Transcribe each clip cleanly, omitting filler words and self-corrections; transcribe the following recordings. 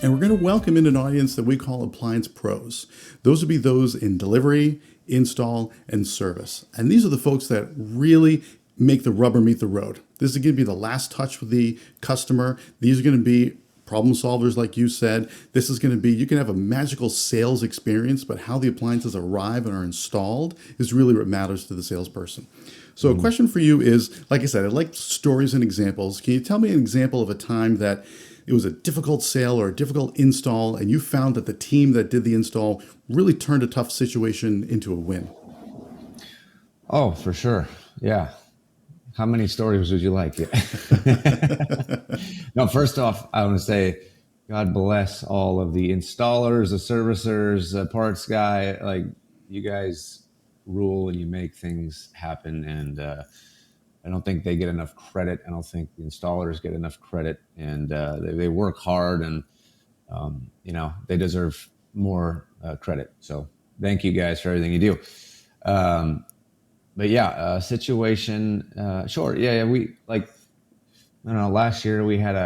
And we're going to welcome in an audience that we call appliance pros. Those would be those in delivery, install, and service. And these are the folks that really make the rubber meet the road. This is going to be the last touch with the customer. These are going to be problem solvers, like you said. This is going to be, you can have a magical sales experience, but how the appliances arrive and are installed is really what matters to the salesperson. So a question for you is, like I said, I'd like stories and examples. Can you tell me an example of a time that it was a difficult sale or a difficult install, and you found that the team that did the install really turned a tough situation into a win? Oh, for sure. Yeah. How many stories would you like? Yeah. No, first off, I want to say, God bless all of the installers, the servicers, the parts guy. Like, you guys rule and you make things happen. And I don't think they get enough credit. I don't think the installers get enough credit. And they work hard, and they deserve more credit. So thank you guys for everything you do. But yeah, situation, sure. Yeah. We, like, I don't know, last year we had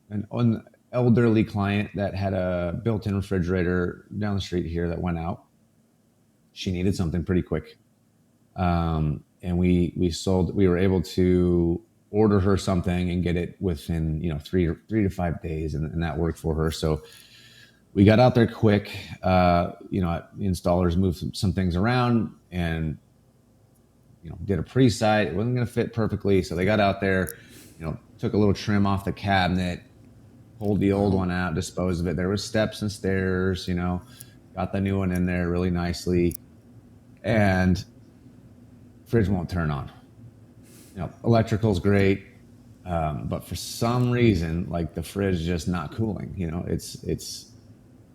an elderly client that had a built-in refrigerator down the street here that went out. She needed something pretty quick. And we were able to order her something and get it within, 3 to 5 days. And that worked for her. So we got out there quick. The installers moved some things around and, did a pre-site. It wasn't going to fit perfectly. So they got out there, took a little trim off the cabinet, pulled the old one out, disposed of it. There was steps and stairs, got the new one in there really nicely. And fridge won't turn on. Electrical's great. But for some reason, like, the fridge is just not cooling.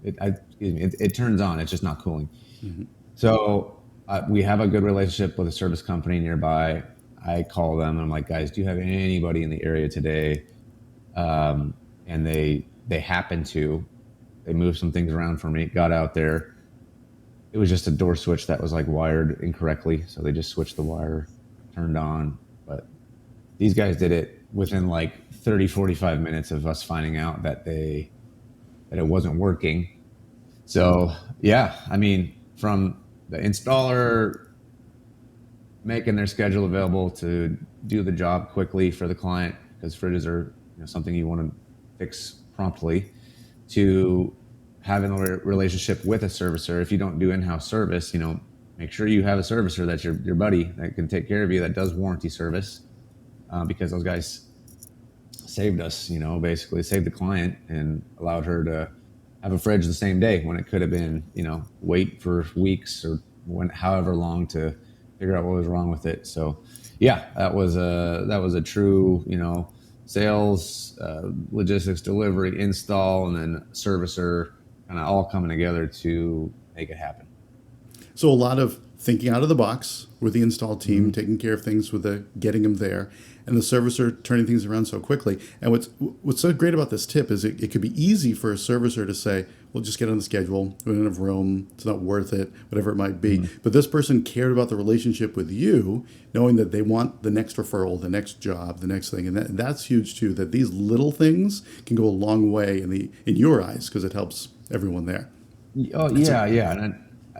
It turns on, it's just not cooling. Mm-hmm. So we have a good relationship with a service company nearby. I call them and I'm like, guys, do you have anybody in the area today? And they happened to. They moved some things around for me, got out there. It was just a door switch that was like wired incorrectly. So they just switched the wire, turned on. But these guys did it within like 30, 45 minutes of us finding out that it wasn't working. So yeah, from the installer making their schedule available to do the job quickly for the client, because fridges are something you want to fix promptly, to having a relationship with a servicer. If you don't do in-house service, make sure you have a servicer that's your buddy that can take care of you, that does warranty service, because those guys saved us, basically saved the client and allowed her to have a fridge the same day when it could have been, wait for weeks or however long to figure out what was wrong with it. So yeah, that was a true, sales, logistics, delivery, install, and then servicer kind of all coming together to make it happen. So a lot of thinking out of the box with the install team, taking care of things with getting them there, and the servicer turning things around so quickly. And what's so great about this tip is it could be easy for a servicer to say, "Well, just get on the schedule. We don't have room. It's not worth it," whatever it might be. Mm-hmm. But this person cared about the relationship with you, knowing that they want the next referral, the next job, the next thing, and that's huge too. That these little things can go a long way in your eyes, because it helps everyone there. Oh, yeah.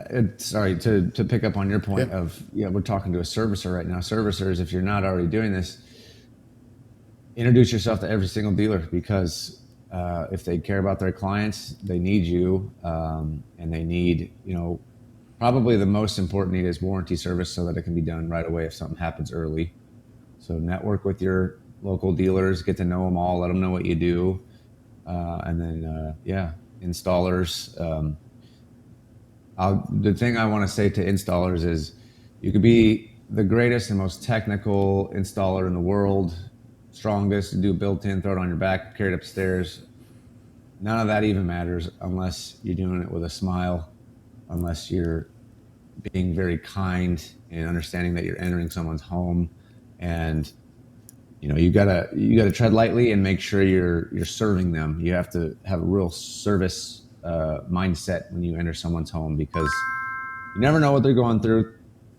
And sorry to pick up on your point of, we're talking to a servicer right now. Servicers, if you're not already doing this, introduce yourself to every single dealer, because if they care about their clients, they need you, and they need, probably the most important need is warranty service, so that it can be done right away if something happens early. So network with your local dealers, get to know them all, let them know what you do, and then installers. The thing I want to say to installers is, you could be the greatest and most technical installer in the world, strongest, do built-in, throw it on your back, carry it upstairs. None of that even matters unless you're doing it with a smile, unless you're being very kind and understanding that you're entering someone's home. And you gotta tread lightly and make sure you're serving them. You have to have a real service mindset when you enter someone's home, because you never know what they're going through.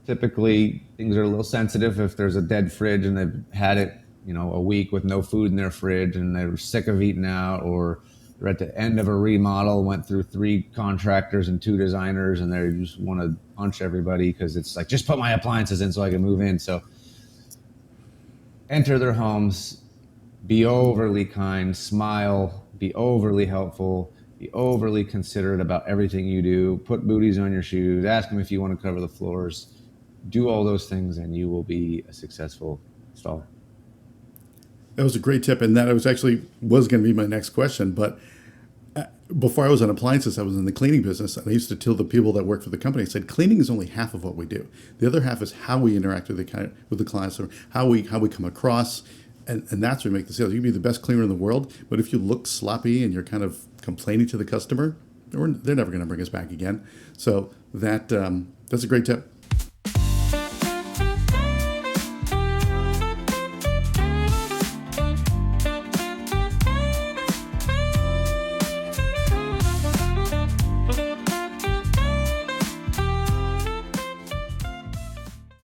Typically, things are a little sensitive. If there's a dead fridge and they've had it a week with no food in their fridge and they're sick of eating out, or they're at the end of a remodel, went through 3 contractors and 2 designers, and they just want to punch everybody because it's like, just put my appliances in so I can move in. So enter their homes, be overly kind, smile, be overly helpful, be overly considerate about everything you do, put booties on your shoes, ask them if you want to cover the floors, do all those things, and you will be a successful installer. That was a great tip, and that was going to be my next question. But before I was on appliances, I was in the cleaning business, and I used to tell the people that worked for the company, I said, cleaning is only half of what we do. The other half is how we interact with the clients, or how we come across, and that's what make the sales. You can be the best cleaner in the world, but if you look sloppy and you're kind of complaining to the customer, they're never going to bring us back again. So that's a great tip.